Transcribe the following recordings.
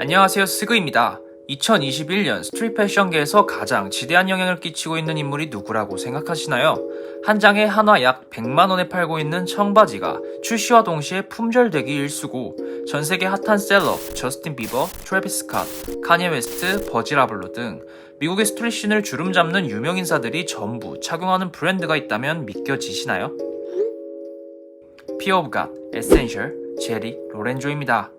안녕하세요, 스그입니다. 2021년 스트릿 패션계에서 가장 지대한 영향을 끼치고 있는 인물이 누구라고 생각하시나요? 한 장에 한화 약 100만원에 팔고 있는 청바지가 출시와 동시에 품절되기 일쑤고 전세계 핫한 셀러 저스틴 비버, 트래비스 스캇, 카니에 웨스트, 버질 아블로 등 미국의 스트릿 씬을 주름잡는 유명 인사들이 전부 착용하는 브랜드가 있다면 믿겨지시나요? 피어 오브 갓, 에센셜, 제리 로렌조입니다.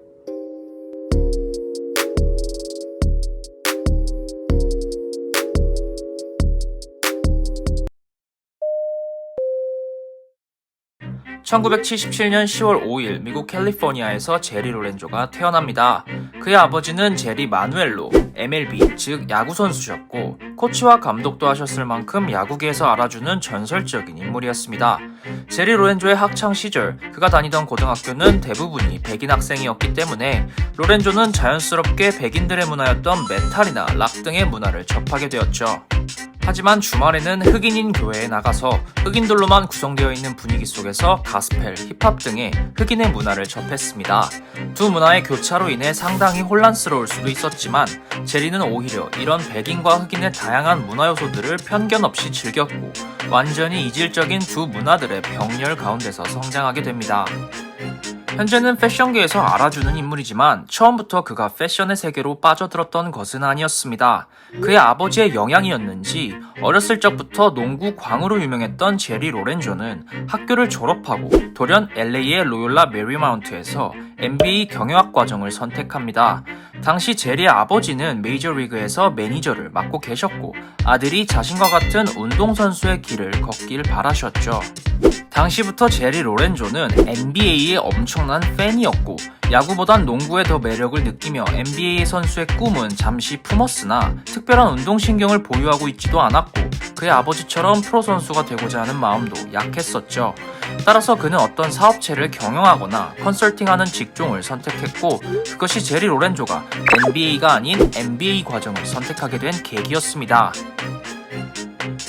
(1977년 10월 5일) 미국 캘리포니아에서 제리 로렌조가 태어납니다. 그의 아버지는 제리 마누엘로 MLB 즉 야구 선수셨고 코치와 감독도 하셨을 만큼 야구계에서 알아주는 전설적인 인물이었습니다. 제리 로렌조의 학창 시절 그가 다니던 고등학교는 대부분이 백인 학생이었기 때문에 로렌조는 자연스럽게 백인들의 문화였던 메탈이나 락 등의 문화를 접하게 되었죠. 하지만 주말에는 흑인인 교회에 나가서 흑인들로만 구성되어 있는 분위기 속에서 가스펠, 힙합 등의 흑인의 문화를 접했습니다. 두 문화의 교차로 인해 상당히 혼란스러울 수도 있었지만 제리는 오히려 이런 백인과 흑인의 다양한 문화 요소들을 편견 없이 즐겼고 완전히 이질적인 두 문화들의 병렬 가운데서 성장하게 됩니다. 현재는 패션계에서 알아주는 인물이지만 처음부터 그가 패션의 세계로 빠져들었던 것은 아니었습니다. 그의 아버지의 영향이었는지 어렸을 적부터 농구 광으로 유명했던 제리 로렌조는 학교를 졸업하고 돌연 LA의 로욜라 메리마운트에서 NBA 경영학 과정을 선택합니다. 당시 제리의 아버지는 메이저리그에서 매니저를 맡고 계셨고 아들이 자신과 같은 운동선수의 길을 걷길 바라셨죠. 당시부터 제리 로렌조는 NBA의 엄청난 팬이었고 야구보단 농구에 더 매력을 느끼며 NBA 선수의 꿈은 잠시 품었으나 특별한 운동신경을 보유하고 있지도 않았고 그의 아버지처럼 프로 선수가 되고자 하는 마음도 약했었죠. 따라서 그는 어떤 사업체를 경영하거나 컨설팅하는 직종을 선택했고 그것이 제리 로렌조가 NBA가 아닌 MBA 과정을 선택하게 된 계기였습니다.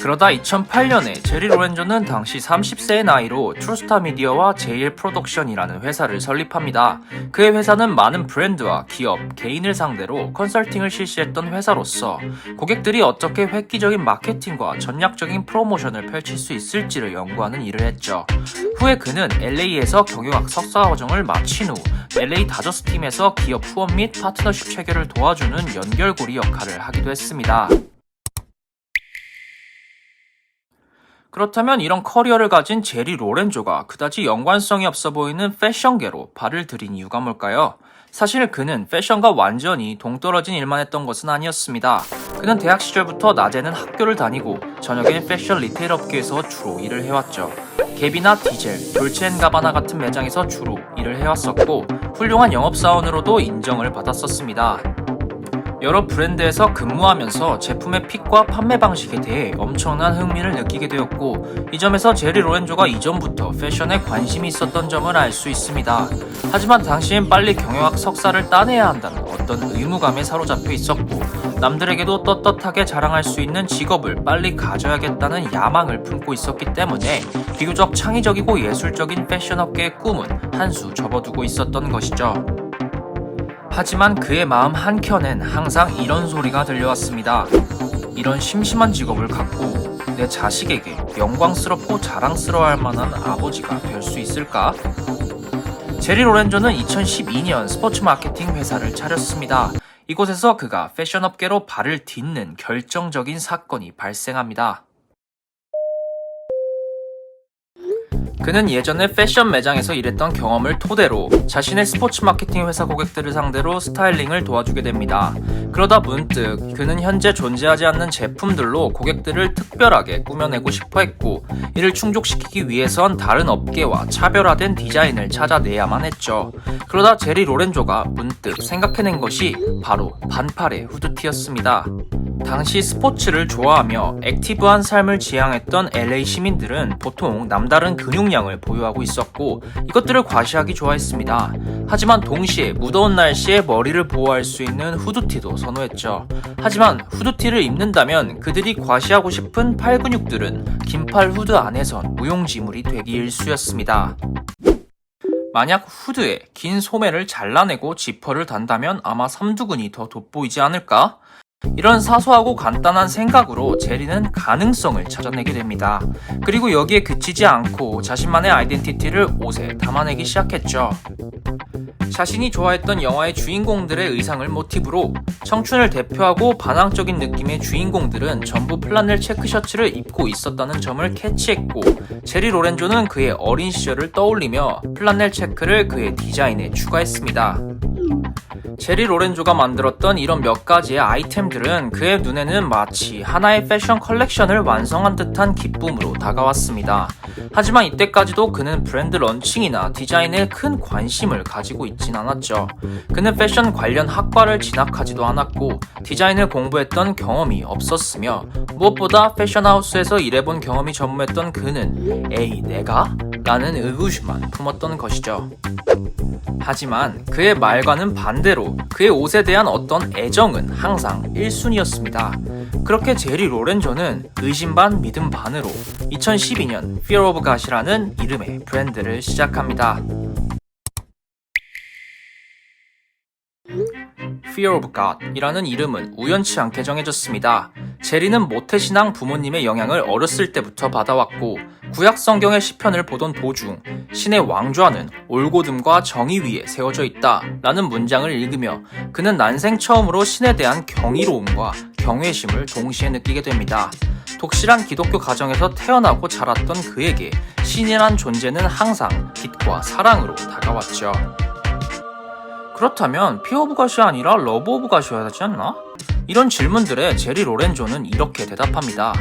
그러다 2008년에 제리 로렌조는 당시 30세의 나이로 트루스타 미디어와 JL 프로덕션이라는 회사를 설립합니다. 그의 회사는 많은 브랜드와 기업, 개인을 상대로 컨설팅을 실시했던 회사로서 고객들이 어떻게 획기적인 마케팅과 전략적인 프로모션을 펼칠 수 있을지를 연구하는 일을 했죠. 후에 그는 LA에서 경영학 석사 과정을 마친 후 LA 다저스 팀에서 기업 후원 및 파트너십 체결을 도와주는 연결고리 역할을 하기도 했습니다. 그렇다면 이런 커리어를 가진 제리 로렌조가 그다지 연관성이 없어 보이는 패션계로 발을 들인 이유가 뭘까요? 사실 그는 패션과 완전히 동떨어진 일만 했던 것은 아니었습니다. 그는 대학 시절부터 낮에는 학교를 다니고 저녁에는 패션 리테일 업계에서 주로 일을 해왔죠. 갭이나 디젤, 돌체앤가바나 같은 매장에서 주로 일을 해왔었고 훌륭한 영업사원으로도 인정을 받았었습니다. 여러 브랜드에서 근무하면서 제품의 핏과 판매 방식에 대해 엄청난 흥미를 느끼게 되었고 이 점에서 제리 로렌조가 이전부터 패션에 관심이 있었던 점을 알 수 있습니다. 하지만 당시엔 빨리 경영학 석사를 따내야 한다는 어떤 의무감에 사로잡혀 있었고 남들에게도 떳떳하게 자랑할 수 있는 직업을 빨리 가져야겠다는 야망을 품고 있었기 때문에 비교적 창의적이고 예술적인 패션업계의 꿈은 한 수 접어두고 있었던 것이죠. 하지만 그의 마음 한켠엔 항상 이런 소리가 들려왔습니다. 이런 심심한 직업을 갖고 내 자식에게 영광스럽고 자랑스러워할 만한 아버지가 될 수 있을까? 제리 로렌조는 2012년 스포츠 마케팅 회사를 차렸습니다. 이곳에서 그가 패션업계로 발을 딛는 결정적인 사건이 발생합니다. 그는 예전에 패션 매장에서 일했던 경험을 토대로 자신의 스포츠 마케팅 회사 고객들을 상대로 스타일링을 도와주게 됩니다. 그러다 문득 그는 현재 존재하지 않는 제품들로 고객들을 특별하게 꾸며내고 싶어 했고 이를 충족시키기 위해선 다른 업계와 차별화된 디자인을 찾아내야만 했죠. 그러다 제리 로렌조가 문득 생각해낸 것이 바로 반팔의 후드티였습니다. 당시 스포츠를 좋아하며 액티브한 삶을 지향했던 LA 시민들은 보통 남다른 근육량을 보유하고 있었고 이것들을 과시하기 좋아했습니다. 하지만 동시에 무더운 날씨에 머리를 보호할 수 있는 후드티도 선호했죠. 하지만 후드티를 입는다면 그들이 과시하고 싶은 팔 근육들은 긴팔 후드 안에선 무용지물이 되기 일쑤였습니다. 만약 후드에 긴 소매를 잘라내고 지퍼를 단다면 아마 삼두근이 더 돋보이지 않을까? 이런 사소하고 간단한 생각으로 제리는 가능성을 찾아내게 됩니다. 그리고 여기에 그치지 않고 자신만의 아이덴티티를 옷에 담아내기 시작했죠. 자신이 좋아했던 영화의 주인공들의 의상을 모티브로 청춘을 대표하고 반항적인 느낌의 주인공들은 전부 플라넬 체크셔츠를 입고 있었다는 점을 캐치했고, 제리 로렌조는 그의 어린 시절을 떠올리며 플라넬 체크를 그의 디자인에 추가했습니다. 제리 로렌조가 만들었던 이런 몇 가지의 아이템들은 그의 눈에는 마치 하나의 패션 컬렉션을 완성한 듯한 기쁨으로 다가왔습니다. 하지만 이때까지도 그는 브랜드 런칭이나 디자인에 큰 관심을 가지고 있진 않았죠. 그는 패션 관련 학과를 진학하지도 않았고 디자인을 공부했던 경험이 없었으며, 무엇보다 패션하우스에서 일해본 경험이 전무했던 그는 에이 내가? 라는 의구심만 품었던 것이죠. 하지만 그의 말과는 반대로 그의 옷에 대한 어떤 애정은 항상 1순위였습니다. 그렇게 제리 로렌조는 의심 반 믿음 반으로 2012년 Fear of God이라는 이름의 브랜드를 시작합니다. Fear of God 이라는 이름은 우연치 않게 정해졌습니다. 제리는 모태신앙 부모님의 영향을 어렸을 때부터 받아왔고, 구약 성경의 시편을 보던 도중 신의 왕좌는 올곧음과 정의 위에 세워져 있다 라는 문장을 읽으며 그는 난생 처음으로 신에 대한 경이로움과 경외심을 동시에 느끼게 됩니다. 독실한 기독교 가정에서 태어나고 자랐던 그에게 신이란 존재는 항상 빛과 사랑으로 다가왔죠. 그렇다면 피어 오브 갓이 아니라 러브 오브 갓이어야 하지 않나? 이런 질문들에 제리 로렌조는 이렇게 대답합니다.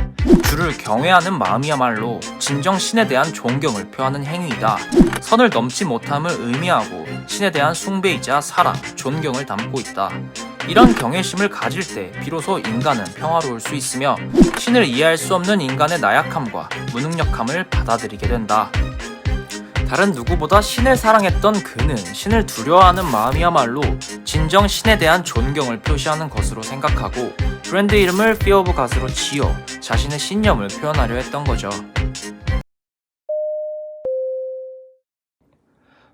주를 경외하는 마음이야말로 진정 신에 대한 존경을 표하는 행위이다. 선을 넘지 못함을 의미하고 신에 대한 숭배이자 사랑, 존경을 담고 있다. 이런 경외심을 가질 때 비로소 인간은 평화로울 수 있으며 신을 이해할 수 없는 인간의 나약함과 무능력함을 받아들이게 된다. 다른 누구보다 신을 사랑했던 그는 신을 두려워하는 마음이야말로 진정 신에 대한 존경을 표시하는 것으로 생각하고 브랜드 이름을 Fear of God으로 지어 자신의 신념을 표현하려 했던 거죠.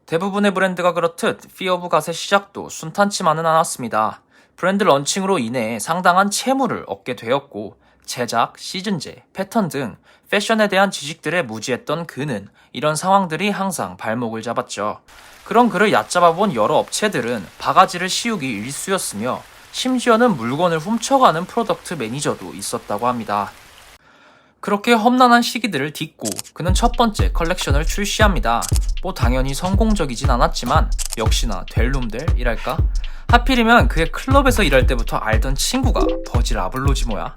대부분의 브랜드가 그렇듯 Fear of God의 시작도 순탄치만은 않았습니다. 브랜드 런칭으로 인해 상당한 채무를 얻게 되었고, 제작, 시즌제, 패턴 등 패션에 대한 지식들에 무지했던 그는 이런 상황들이 항상 발목을 잡았죠. 그런 그를 얕잡아본 여러 업체들은 바가지를 씌우기 일쑤였으며 심지어는 물건을 훔쳐가는 프로덕트 매니저도 있었다고 합니다. 그렇게 험난한 시기들을 딛고 그는 첫 번째 컬렉션을 출시합니다. 뭐 당연히 성공적이진 않았지만 역시나 될 놈들이랄까? 하필이면 그의 클럽에서 일할 때부터 알던 친구가 버질 아블로지 뭐야?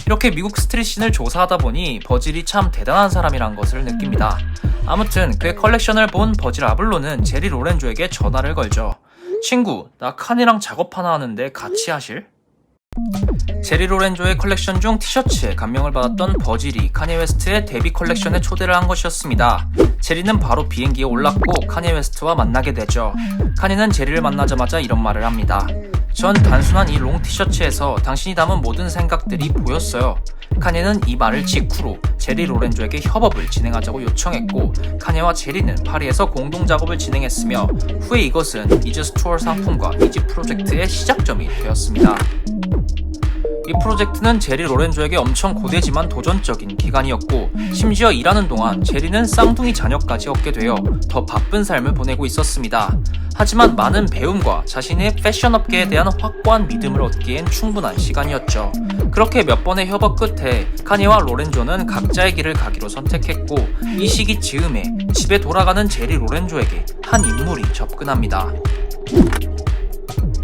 이렇게 미국 스트릿씬을 조사하다 보니 버질이 참 대단한 사람이란 것을 느낍니다. 아무튼 그의 컬렉션을 본 버질 아블로는 제리 로렌조에게 전화를 걸죠. 친구, 나 칸이랑 작업 하나 하는데 같이 하실? 제리 로렌조의 컬렉션 중 티셔츠에 감명을 받았던 버질이 카니에 웨스트의 데뷔 컬렉션에 초대를 한 것이었습니다. 제리는 바로 비행기에 올랐고 카니에 웨스트와 만나게 되죠. 카니는 제리를 만나자마자 이런 말을 합니다. 전 단순한 이 롱 티셔츠에서 당신이 담은 모든 생각들이 보였어요. 카니는 이 말을 직후로 제리 로렌조에게 협업을 진행하자고 요청했고, 카니와 제리는 파리에서 공동 작업을 진행했으며 후에 이것은 이즈 스토어 상품과 이지 프로젝트의 시작점이 되었습니다. 이 프로젝트는 제리 로렌조에게 엄청 고되지만 도전적인 기간이었고, 심지어 일하는 동안 제리는 쌍둥이 자녀까지 얻게 되어 더 바쁜 삶을 보내고 있었습니다. 하지만 많은 배움과 자신의 패션 업계에 대한 확고한 믿음을 얻기엔 충분한 시간이었죠. 그렇게 몇 번의 협업 끝에 카니와 로렌조는 각자의 길을 가기로 선택했고, 이 시기 즈음에 집에 돌아가는 제리 로렌조에게 한 인물이 접근합니다.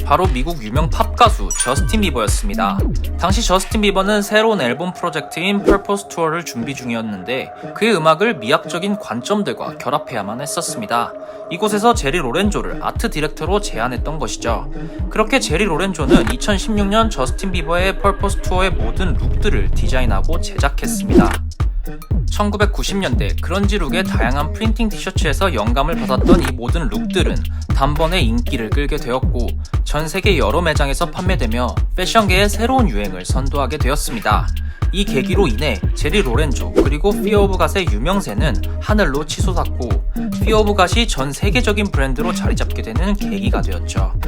바로 미국 유명 팝 가수 저스틴 비버였습니다. 당시 저스틴 비버는 새로운 앨범 프로젝트인 퍼포스 투어를 준비 중이었는데 그의 음악을 미학적인 관점들과 결합해야만 했었습니다. 이곳에서 제리 로렌조를 아트 디렉터로 제안했던 것이죠. 그렇게 제리 로렌조는 2016년 저스틴 비버의 퍼포스 투어의 모든 룩들을 디자인하고 제작했습니다. 1990년대 그런지 룩의 다양한 프린팅 티셔츠에서 영감을 받았던 이 모든 룩들은 단번에 인기를 끌게 되었고, 전 세계 여러 매장에서 판매되며 패션계의 새로운 유행을 선도하게 되었습니다. 이 계기로 인해 제리 로렌조 그리고 피어 오브 갓의 유명세는 하늘로 치솟았고 피어 오브 갓이 전 세계적인 브랜드로 자리잡게 되는 계기가 되었죠.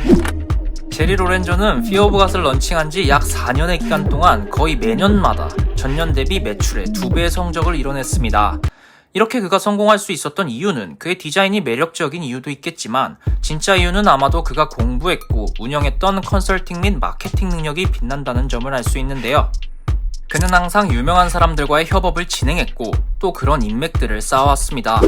제리 로렌조는 피어 오브 갓을 런칭한 지 약 4년의 기간 동안 거의 매년마다 전년 대비 매출의 2배의 성적을 이뤄냈습니다. 이렇게 그가 성공할 수 있었던 이유는 그의 디자인이 매력적인 이유도 있겠지만 진짜 이유는 아마도 그가 공부했고 운영했던 컨설팅 및 마케팅 능력이 빛난다는 점을 알 수 있는데요. 그는 항상 유명한 사람들과의 협업을 진행했고 또 그런 인맥들을 쌓아왔습니다.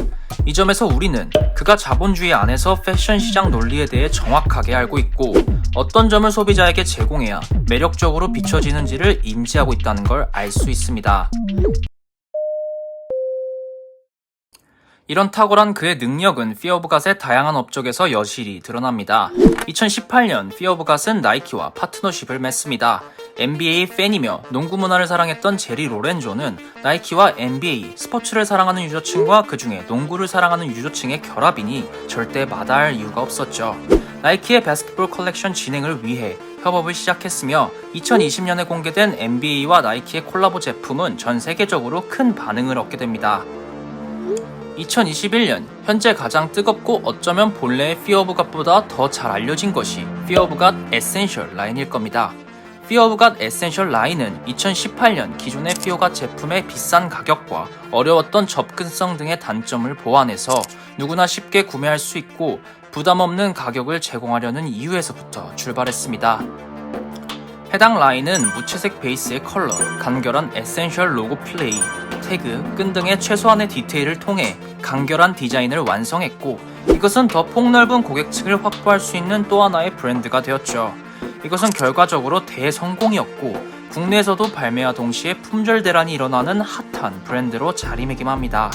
이 점에서 우리는 그가 자본주의 안에서 패션 시장 논리에 대해 정확하게 알고 있고 어떤 점을 소비자에게 제공해야 매력적으로 비춰지는지를 인지하고 있다는 걸 알 수 있습니다. 이런 탁월한 그의 능력은 피어 오브 갓의 다양한 업적에서 여실히 드러납니다. 2018년 피어 오브 갓은 나이키와 파트너십을 맺습니다. NBA 팬이며 농구 문화를 사랑했던 제리 로렌조는 나이키와 NBA, 스포츠를 사랑하는 유저층과 그 중에 농구를 사랑하는 유저층의 결합이니 절대 마다할 이유가 없었죠. 나이키의 바스켓볼 컬렉션 진행을 위해 협업을 시작했으며 2020년에 공개된 NBA와 나이키의 콜라보 제품은 전 세계적으로 큰 반응을 얻게 됩니다. 2021년 현재 가장 뜨겁고 어쩌면 본래의 피어 오브 갓보다 더 잘 알려진 것이 피어 오브 갓 에센셜 라인일 겁니다. 피어 오브 갓 에센셜 라인은 2018년 기존의 피어 오브 갓 제품의 비싼 가격과 어려웠던 접근성 등의 단점을 보완해서 누구나 쉽게 구매할 수 있고 부담 없는 가격을 제공하려는 이유에서부터 출발했습니다. 해당 라인은 무채색 베이스의 컬러, 간결한 에센셜 로고 플레이, 태그, 끈 등의 최소한의 디테일을 통해 간결한 디자인을 완성했고 이것은 더 폭넓은 고객층을 확보할 수 있는 또 하나의 브랜드가 되었죠. 이것은 결과적으로 대성공이었고 국내에서도 발매와 동시에 품절 대란이 일어나는 핫한 브랜드로 자리매김합니다.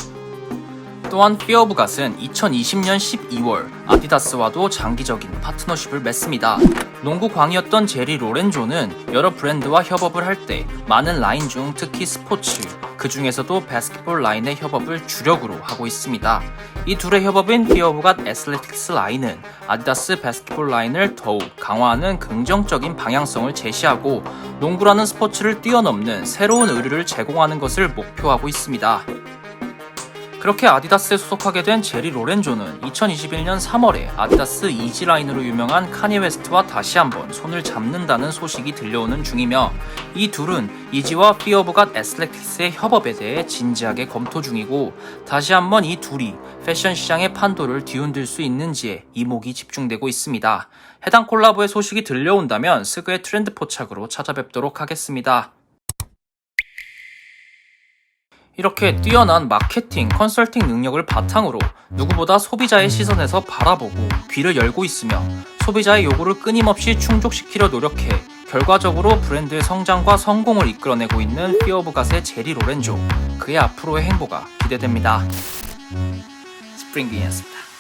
또한 피어 오브 갓은 2020년 12월 아디다스와도 장기적인 파트너십을 맺습니다. 농구 광이었던 제리 로렌조는 여러 브랜드와 협업을 할 때 많은 라인 중 특히 스포츠, 그 중에서도 바스켓볼 라인의 협업을 주력으로 하고 있습니다. 이 둘의 협업인 피어 오브 갓 애슬레틱스 라인은 아디다스 바스켓볼 라인을 더욱 강화하는 긍정적인 방향성을 제시하고 농구라는 스포츠를 뛰어넘는 새로운 의류를 제공하는 것을 목표하고 있습니다. 그렇게 아디다스에 소속하게 된 제리 로렌조는 2021년 3월에 아디다스 이지 라인으로 유명한 카니 웨스트와 다시 한번 손을 잡는다는 소식이 들려오는 중이며 이 둘은 이지와 피어 오브 갓 애슬레틱스의 협업에 대해 진지하게 검토 중이고 다시 한번 이 둘이 패션 시장의 판도를 뒤흔들 수 있는지에 이목이 집중되고 있습니다. 해당 콜라보의 소식이 들려온다면 스그의 트렌드 포착으로 찾아뵙도록 하겠습니다. 이렇게 뛰어난 마케팅, 컨설팅 능력을 바탕으로 누구보다 소비자의 시선에서 바라보고 귀를 열고 있으며 소비자의 요구를 끊임없이 충족시키려 노력해 결과적으로 브랜드의 성장과 성공을 이끌어내고 있는 피어 오브 갓의 제리 로렌조, 그의 앞으로의 행보가 기대됩니다. 스프링비였습니다.